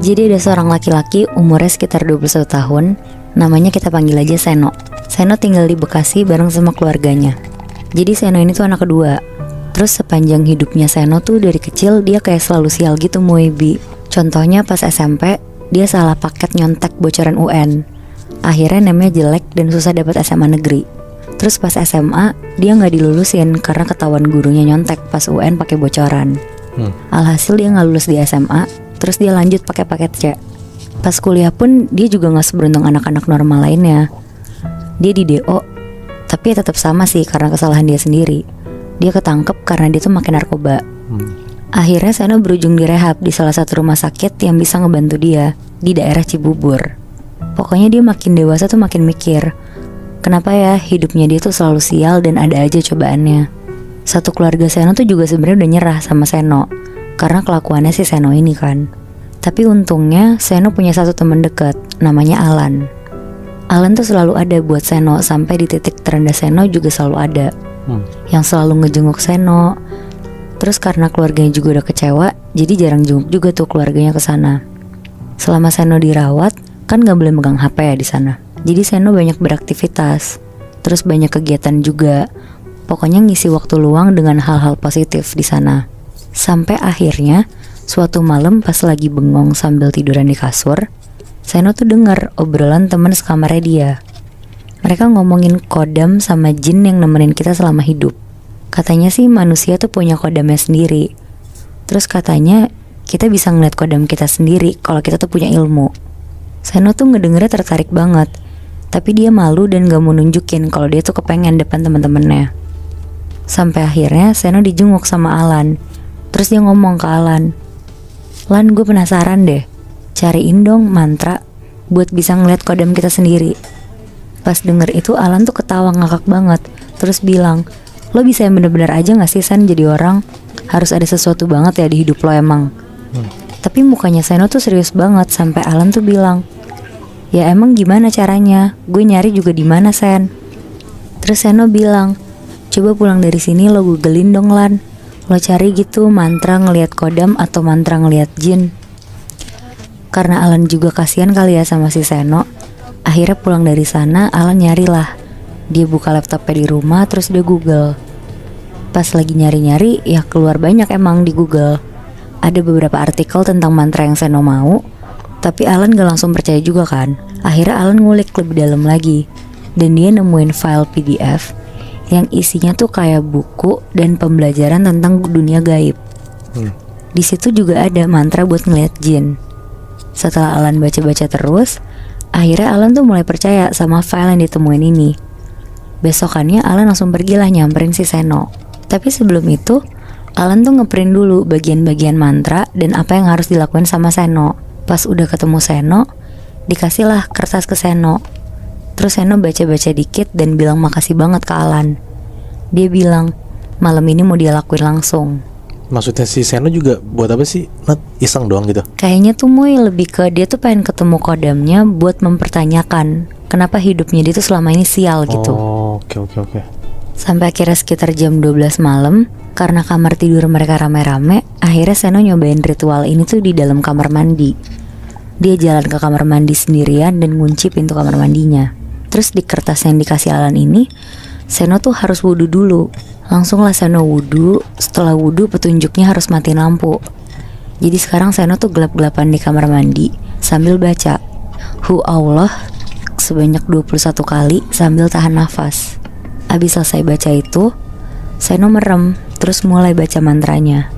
Jadi ada seorang laki-laki umurnya sekitar 21 tahun. Namanya kita panggil aja Seno. Seno tinggal di Bekasi bareng sama keluarganya. Jadi Seno ini tuh anak kedua. Terus sepanjang hidupnya Seno tuh dari kecil dia kayak selalu sial gitu Muebi. Contohnya pas SMP dia salah paket nyontek bocoran UN. Akhirnya namanya jelek dan susah dapat SMA negeri. Terus pas SMA dia nggak dilulusin karena ketahuan gurunya nyontek pas UN pakai bocoran. Alhasil dia nggak lulus di SMA. Terus dia lanjut pakai paket C. Pas kuliah pun dia juga nggak seberuntung anak-anak normal lainnya. Dia di DO, tapi tetap sama sih karena kesalahan dia sendiri. Dia ketangkep karena dia tuh makin narkoba. Akhirnya Seno berujung direhab di salah satu rumah sakit yang bisa ngebantu dia di daerah Cibubur. Pokoknya dia makin dewasa tuh makin mikir, kenapa ya hidupnya dia tuh selalu sial dan ada aja cobaannya. Satu keluarga Seno tuh juga sebenarnya udah nyerah sama Seno karena kelakuannya si Seno ini kan. Tapi untungnya Seno punya satu teman dekat, namanya Alan. Alan tuh selalu ada buat Seno, sampai di titik terendah Seno juga selalu ada. Yang selalu ngejenguk Seno. Terus karena keluarganya juga udah kecewa, jadi jarang jenguk juga tuh keluarganya ke sana. Selama Seno dirawat, kan gak boleh megang HP ya di sana. Jadi Seno banyak beraktivitas, terus banyak kegiatan juga. Pokoknya ngisi waktu luang dengan hal-hal positif di sana. Sampai akhirnya suatu malam pas lagi bengong sambil tiduran di kasur, Seno tuh dengar obrolan teman sekamarnya dia. Mereka ngomongin kodam sama jin yang nemenin kita selama hidup. Katanya sih manusia tuh punya kodamnya sendiri. Terus katanya kita bisa ngeliat kodam kita sendiri kalau kita tuh punya ilmu. Seno tuh ngedengernya tertarik banget, tapi dia malu dan gak mau nunjukin kalau dia tuh kepengen depan teman-temannya. Sampai akhirnya Seno dijenguk sama Alan. Terus dia ngomong ke Alan, "Lan, gue penasaran deh, cariin dong mantra buat bisa ngeliat kodam kita sendiri." Pas denger itu Alan tuh ketawa ngakak banget. Terus bilang, "Lo bisa yang bener-bener aja gak sih San jadi orang? Harus ada sesuatu banget ya di hidup lo emang." Tapi mukanya Seno tuh serius banget. Sampai Alan tuh bilang, "Ya emang gimana caranya? Gue nyari juga di mana Sen?" Terus Seno bilang, "Coba pulang dari sini lo googlein dong Lan. Lo cari gitu mantra ngelihat kodam atau mantra ngelihat jin." Karena Alan juga kasihan kali ya sama si Seno. Akhirnya pulang dari sana Alan nyarilah. Dia buka laptopnya di rumah terus dia google. Pas lagi nyari-nyari ya keluar banyak emang di Google. Ada beberapa artikel tentang mantra yang Seno mau. Tapi Alan gak langsung percaya juga kan. Akhirnya Alan ngulik lebih dalam lagi. Dan dia nemuin file PDF yang isinya tuh kayak buku dan pembelajaran tentang dunia gaib. Di situ juga ada mantra buat ngeliat jin. Setelah Alan baca-baca terus, akhirnya Alan tuh mulai percaya sama file yang ditemuin ini. Besokannya Alan langsung pergilah nyamperin si Seno. Tapi sebelum itu, Alan tuh ngeprint dulu bagian-bagian mantra dan apa yang harus dilakuin sama Seno. Pas udah ketemu Seno, dikasihlah kertas ke Seno. Terus Seno baca-baca dikit dan bilang makasih banget ke Alan. Dia bilang malam ini mau dia lakuin langsung. Maksudnya si Seno juga buat apa sih? Iseng doang gitu? Kayaknya tuh Muy lebih ke dia tuh pengen ketemu kodamnya buat mempertanyakan kenapa hidupnya dia tuh selama ini sial gitu. Oke. Sampai akhirnya sekitar jam 12 malam, karena kamar tidur mereka rame-rame, akhirnya Seno nyobain ritual ini tuh di dalam kamar mandi. Dia jalan ke kamar mandi sendirian dan ngunci pintu kamar mandinya. Terus di kertas yang dikasih Alan ini, Seno tuh harus wudhu dulu. Langsung lah Seno wudhu. Setelah wudhu petunjuknya harus matiin lampu. Jadi sekarang Seno tuh gelap-gelapan di kamar mandi sambil baca Hu Allah sebanyak 21 kali sambil tahan nafas. Abis selesai baca itu, Seno merem. Terus mulai baca mantranya.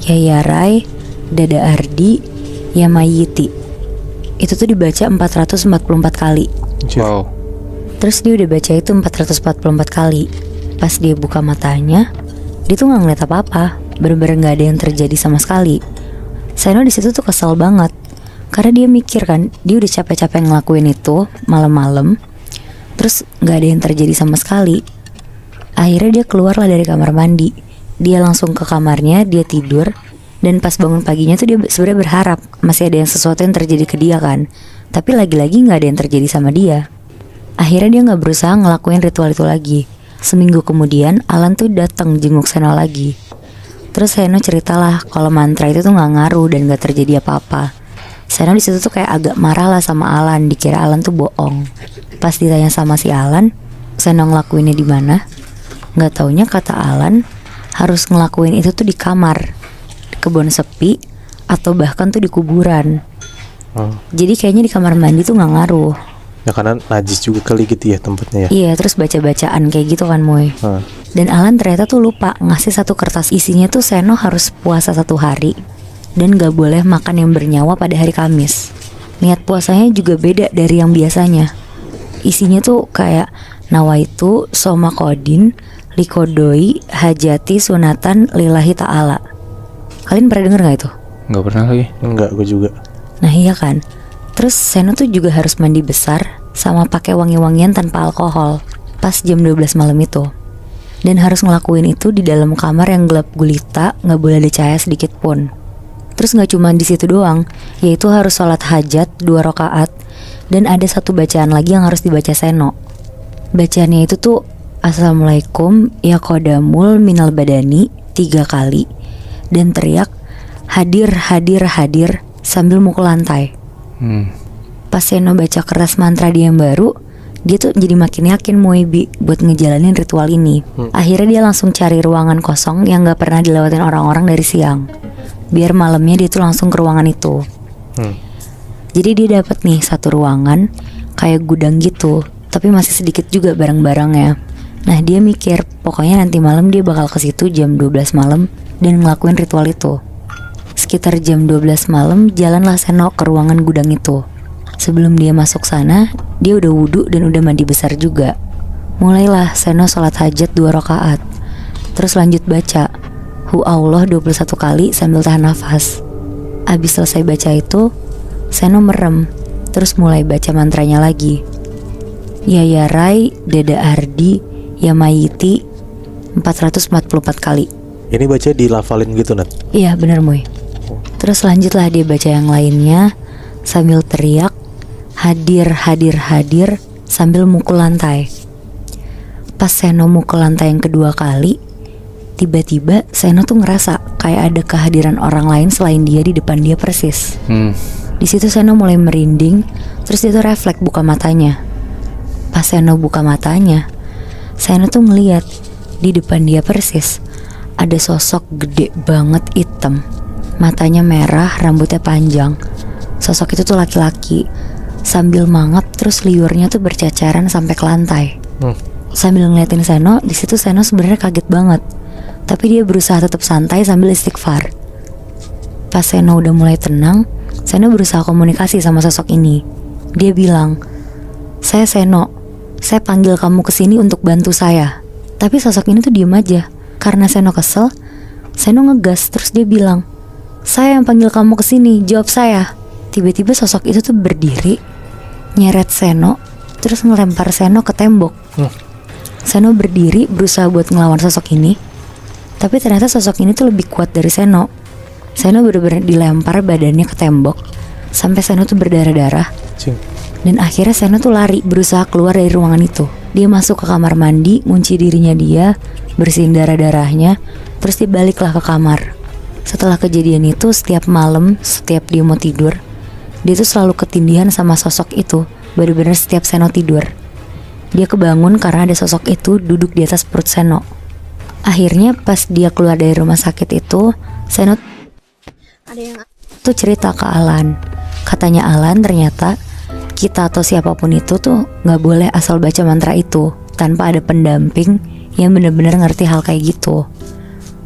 Ya Yarai, Dada Ardi, Ya Mayiti. Itu tuh dibaca 444 kali. Wow. Terus dia udah baca itu 444 kali. Pas dia buka matanya, dia tuh gak ngeliat apa-apa. Bener-bener gak ada yang terjadi sama sekali. Seno di situ tuh kesel banget. Karena dia mikir kan, dia udah capek-capek ngelakuin itu malam-malam, terus gak ada yang terjadi sama sekali. Akhirnya dia keluarlah dari kamar mandi. Dia langsung ke kamarnya, dia tidur. Dan pas bangun paginya tuh dia sebenarnya berharap masih ada yang sesuatu yang terjadi ke dia kan. Tapi lagi-lagi gak ada yang terjadi sama dia. Akhirnya dia gak berusaha ngelakuin ritual itu lagi. Seminggu kemudian Alan tuh datang jenguk Seno lagi. Terus Seno ceritalah kalau mantra itu tuh gak ngaruh dan gak terjadi apa-apa. Seno di situ tuh kayak agak marah lah sama Alan, dikira Alan tuh bohong. Pas ditanya sama si Alan, Seno ngelakuinnya di mana? Nggak taunya kata Alan harus ngelakuin itu tuh di kamar, di kebun sepi, atau bahkan tuh di kuburan. Jadi kayaknya di kamar mandi tuh nggak ngaruh. Ya karena najis juga kali gitu ya tempatnya ya. Iya, terus baca-bacaan kayak gitu kan Moy. Dan Alan ternyata tuh lupa ngasih satu kertas isinya tuh Seno harus puasa 1 hari dan gak boleh makan yang bernyawa pada hari Kamis. Niat puasanya juga beda dari yang biasanya. Isinya tuh kayak nawaitu soma kodin likodoi hajati sunatan lillahi ta'ala. Kalian pernah denger gak itu? Nggak pernah lagi. Enggak, gue juga. Nah iya kan. Terus Seno tuh juga harus mandi besar sama pakai wangi-wangian tanpa alkohol pas jam 12 malam itu. Dan harus ngelakuin itu di dalam kamar yang gelap gulita, nggak boleh ada cahaya sedikit pun. Terus nggak cuma di situ doang, yaitu harus sholat hajat 2 rakaat dan ada satu bacaan lagi yang harus dibaca Seno. Bacaannya itu tuh Assalamualaikum ya kodamul minal badani 3 kali dan teriak hadir hadir hadir sambil mukul lantai. Pas Seno baca keras mantra dia yang baru, dia tuh jadi makin yakin Moebi buat ngejalanin ritual ini. Akhirnya dia langsung cari ruangan kosong yang gak pernah dilewatin orang-orang dari siang, biar malamnya dia tuh langsung ke ruangan itu. Jadi dia dapat nih satu ruangan kayak gudang gitu, tapi masih sedikit juga barang-barangnya. Nah dia mikir pokoknya nanti malam dia bakal ke situ jam 12 malam dan ngelakuin ritual itu. Sekitar jam 12 malam jalanlah Seno ke ruangan gudang itu. Sebelum dia masuk sana, dia udah wudhu dan udah mandi besar juga. Mulailah Seno sholat hajat 2 rakaat. Terus lanjut baca Hu Allah 21 kali sambil tahan nafas. Abis selesai baca itu, Seno merem. Terus mulai baca mantranya lagi. Ya Rai Dada Ardi Ya Mayiti 444 kali. Ini baca dilafalin gitu Nat? Iya bener Moy. Terus lanjutlah dia baca yang lainnya sambil teriak hadir hadir hadir sambil mukul lantai. Pas Seno mukul lantai yang kedua kali, tiba-tiba Seno tuh ngerasa kayak ada kehadiran orang lain selain dia di depan dia persis. Di situ Seno mulai merinding, terus dia tuh refleks buka matanya. Pas Seno buka matanya, Seno tuh ngeliat di depan dia persis ada sosok gede banget hitam. Matanya merah, rambutnya panjang. Sosok itu tuh laki-laki. Sambil mangap terus liurnya tuh bercacaran sampai ke lantai. Sambil ngeliatin Seno, di situ Seno sebenarnya kaget banget. Tapi dia berusaha tetap santai sambil istighfar. Pas Seno udah mulai tenang, Seno berusaha komunikasi sama sosok ini. Dia bilang, "Saya Seno, saya panggil kamu kesini untuk bantu saya." Tapi sosok ini tuh diem aja. Karena Seno kesel, Seno ngegas terus dia bilang, "Saya yang panggil kamu kesini, jawab saya." Tiba-tiba sosok itu tuh berdiri, nyeret Seno, terus ngelempar Seno ke tembok. Seno berdiri berusaha buat ngelawan sosok ini, tapi ternyata sosok ini tuh lebih kuat dari Seno. Seno bener-bener dilempar badannya ke tembok sampai Seno tuh berdarah-darah. Dan akhirnya Seno tuh lari berusaha keluar dari ruangan itu. Dia masuk ke kamar mandi, ngunci dirinya dia, bersihin darah-darahnya, terus dia baliklah ke kamar. Setelah kejadian itu, setiap malam, setiap dia mau tidur, dia tuh selalu ketindihan sama sosok itu. Bener-bener setiap Seno tidur, dia kebangun karena ada sosok itu duduk di atas perut Seno. Akhirnya pas dia keluar dari rumah sakit itu, Seno tuh cerita ke Alan. Katanya Alan ternyata kita atau siapapun itu tuh gak boleh asal baca mantra itu tanpa ada pendamping yang bener-bener ngerti hal kayak gitu.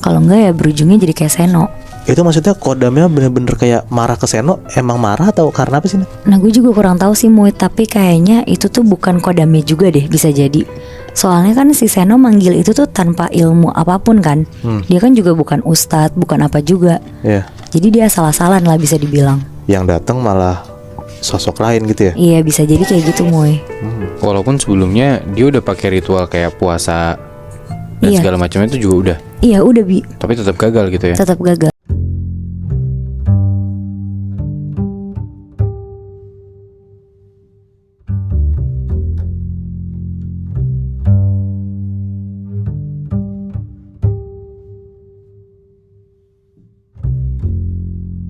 Kalau enggak ya berujungnya jadi kayak Seno. Itu maksudnya kodamnya bener-bener kayak marah ke Seno. Emang marah atau karena apa sih? Nah gue juga kurang tahu sih Muit, tapi kayaknya itu tuh bukan kodamnya juga deh, bisa jadi. Soalnya kan si Seno manggil itu tuh tanpa ilmu apapun kan. Dia kan juga bukan ustadz, bukan apa juga. Jadi dia asal-asalan lah bisa dibilang. Yang datang malah sosok lain gitu ya? Iya bisa jadi kayak gitu Moy. Walaupun sebelumnya dia udah pakai ritual kayak puasa dan segala macamnya itu juga udah. Iya udah Bi. Tapi tetap gagal gitu ya? Tetap gagal.